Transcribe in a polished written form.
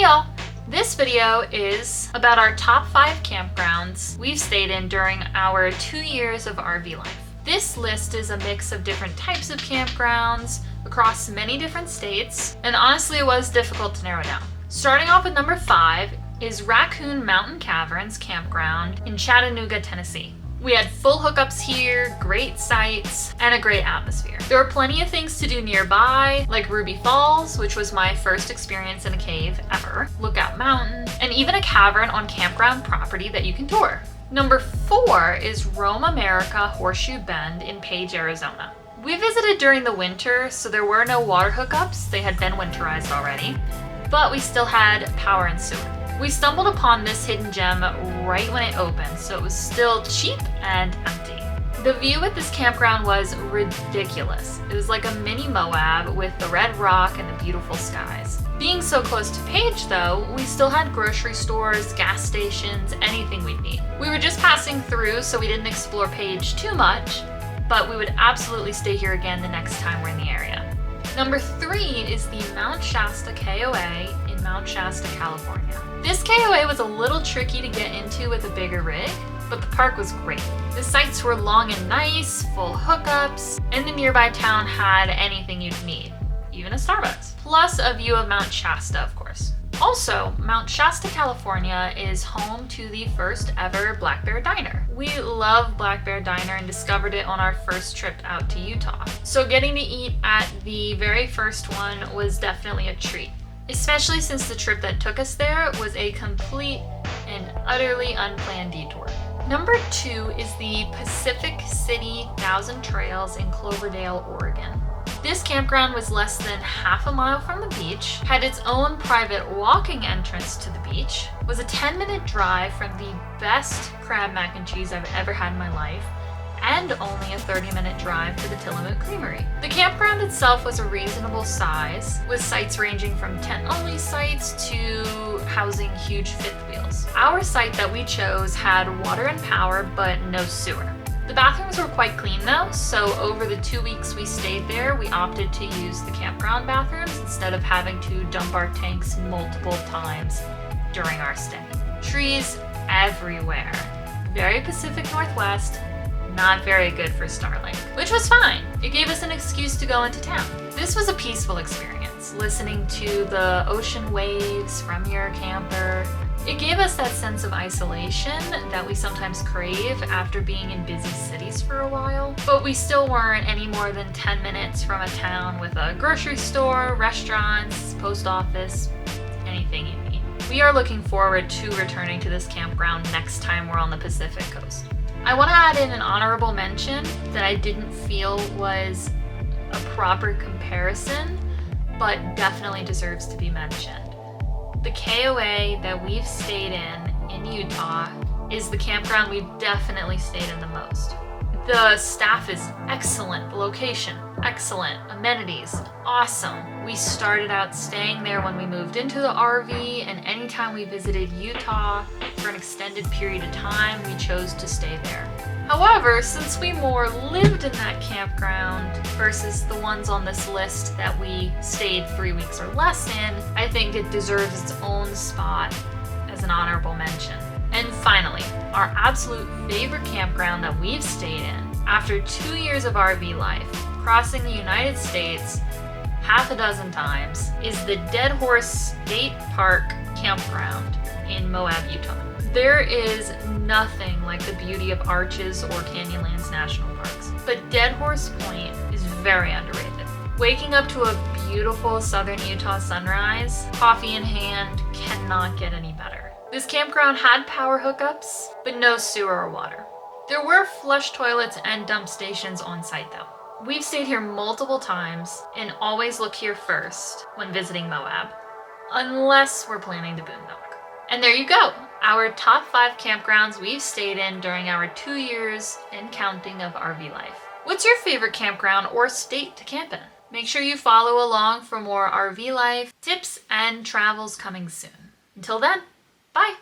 y'all! This video is about our top 5 campgrounds we've stayed in during our 2 years of RV life. This list is a mix of different types of campgrounds across many different states, and honestly it was difficult to narrow down. Starting off with number 5 is Raccoon Mountain Caverns Campground in Chattanooga, Tennessee. We had full hookups here, great sights, and a great atmosphere. There were plenty of things to do nearby, like Ruby Falls, which was my first experience in a cave ever, Lookout Mountain, and even a cavern on campground property that you can tour. Number 4 is Rome America Horseshoe Bend in Page, Arizona. We visited during the winter, so there were no water hookups. They had been winterized already, but we still had power and sewer. We stumbled upon this hidden gem right when it opened, so it was still cheap and empty. The view at this campground was ridiculous. It was like a mini Moab with the red rock and the beautiful skies. Being so close to Page though, we still had grocery stores, gas stations, anything we'd need. We were just passing through, so we didn't explore Page too much, but we would absolutely stay here again the next time we're in the area. Number 3 is the Mount Shasta KOA in Mount Shasta, California. This KOA was a little tricky to get into with a bigger rig, but the park was great. The sites were long and nice, full hookups, and the nearby town had anything you'd need, even a Starbucks. Plus a view of Mount Shasta, of course. Also, Mount Shasta, California is home to the first ever Black Bear Diner. We love Black Bear Diner and discovered it on our first trip out to Utah. So getting to eat at the very first one was definitely a treat, especially since the trip that took us there was a complete and utterly unplanned detour. Number 2 is the Pacific City Thousand Trails in Cloverdale, Oregon. This campground was less than half a mile from the beach, had its own private walking entrance to the beach, was a 10-minute drive from the best crab mac and cheese I've ever had in my life, and only a 30-minute drive to the Tillamook Creamery. The campground itself was a reasonable size, with sites ranging from tent-only sites to housing huge fifth wheels. Our site that we chose had water and power, but no sewer. The bathrooms were quite clean though, so over the 2 weeks we stayed there, we opted to use the campground bathrooms instead of having to dump our tanks multiple times during our stay. Trees everywhere. Very Pacific Northwest, not very good for Starlink, which was fine. It gave us an excuse to go into town. This was a peaceful experience, listening to the ocean waves from your camper. It gave us that sense of isolation that we sometimes crave after being in busy cities for a while, but we still weren't any more than 10 minutes from a town with a grocery store, restaurants, post office, anything you need. We are looking forward to returning to this campground next time we're on the Pacific coast. I want to add in an honorable mention that I didn't feel was a proper comparison, but definitely deserves to be mentioned. The KOA that we've stayed in Utah is the campground we've definitely stayed in the most. The staff is excellent, the location excellent, amenities awesome. We started out staying there when we moved into the RV, and anytime we visited Utah for an extended period of time, we chose to stay there. However, since we more lived in that campground versus the ones on this list that we stayed 3 weeks or less in, I think it deserves its own spot as an honorable mention. And finally, our absolute favorite campground that we've stayed in after 2 years of RV life, crossing the United States half a dozen times, is the Dead Horse State Park Campground in Moab, Utah. There is nothing like the beauty of Arches or Canyonlands National Parks, but Dead Horse Point is very underrated. Waking up to a beautiful southern Utah sunrise, coffee in hand, cannot get any better. This campground had power hookups, but no sewer or water. There were flush toilets and dump stations on site though. We've stayed here multiple times and always look here first when visiting Moab, unless we're planning to boondock. And there you go, our top 5 campgrounds we've stayed in during our 2 years and counting of RV life. What's your favorite campground or state to camp in? Make sure you follow along for more RV life tips and travels coming soon. Until then, bye!